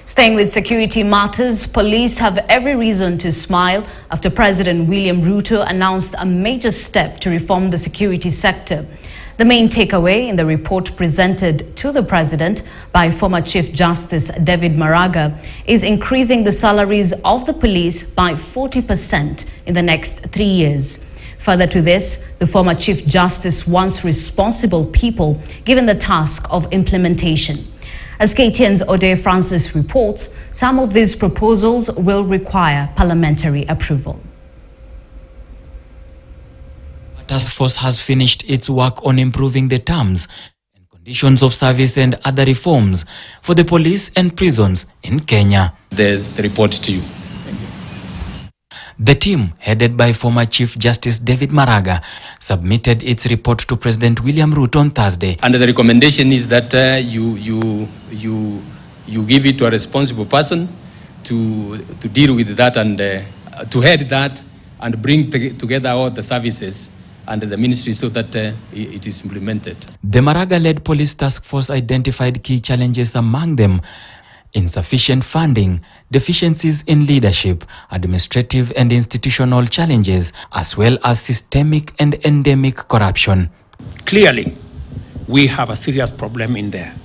Staying with security matters, police have every reason to smile after President William Ruto announced a major step to reform the security sector. The main takeaway in the report presented to the president by former Chief Justice David Maraga is increasing the salaries of the police by 40% in the next 3 years. Further to this, the former Chief Justice wants responsible people given the task of implementation. As KTN's Ode Francis reports, some of these proposals will require parliamentary approval. A task force has finished its work on improving the terms and conditions of service and other reforms for the police and prisons in Kenya. The report to you. The team, headed by former Chief Justice David Maraga, submitted its report to President William Ruto on Thursday. And the recommendation is that you give it to a responsible person to deal with that and to head that and bring together all the services under the ministry so that it is implemented. The Maraga-led police task force identified key challenges, among them insufficient funding, deficiencies in leadership, administrative and institutional challenges, as well as systemic and endemic corruption. Clearly, we have a serious problem in there,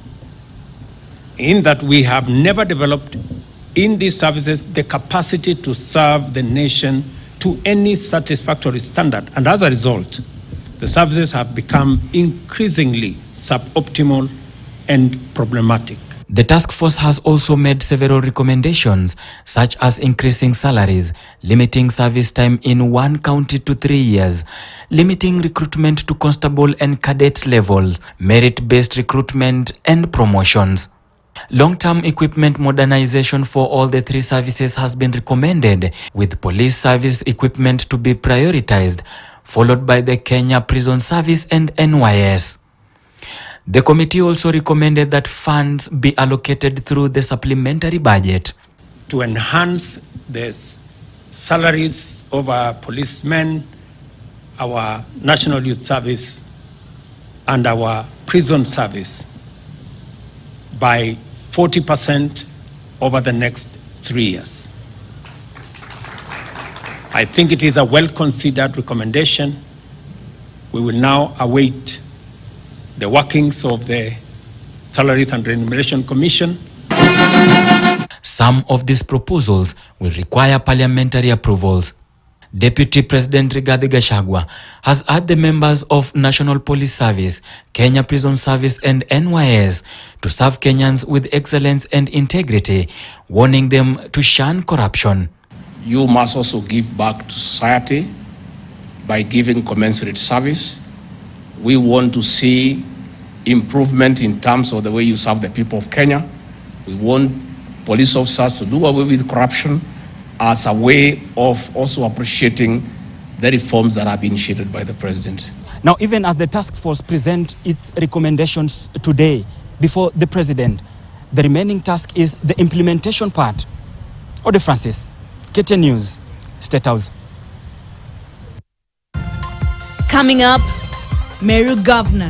in that we have never developed in these services the capacity to serve the nation to any satisfactory standard. And as a result, the services have become increasingly suboptimal and problematic. The task force has also made several recommendations, such as increasing salaries, limiting service time in one county to 3 years, limiting recruitment to constable and cadet level, merit-based recruitment and promotions. Long-term equipment modernization for all the 3 services has been recommended, with police service equipment to be prioritized, followed by the Kenya Prison Service and NYS. The committee also recommended that funds be allocated through the supplementary budget to enhance the salaries of our policemen, our National Youth Service, and our prison service by 40% over the next 3 years. I think it is a well-considered recommendation. We will now await the workings of the Salaries and Remuneration Commission. Some of these proposals will require parliamentary approvals. Deputy President Rigathi Gachagua has urged the members of National Police Service, Kenya Prison Service and NYS to serve Kenyans with excellence and integrity, warning them to shun corruption. You must also give back to society by giving commensurate service. We want to see improvement in terms of the way you serve the people of Kenya. We want police officers to do away with corruption as a way of also appreciating the reforms that have been initiated by the president. Now, even as the task force present its recommendations today before the president, the remaining task is the implementation part. Ode Francis, KTN News, State House. Coming up, Meru Governor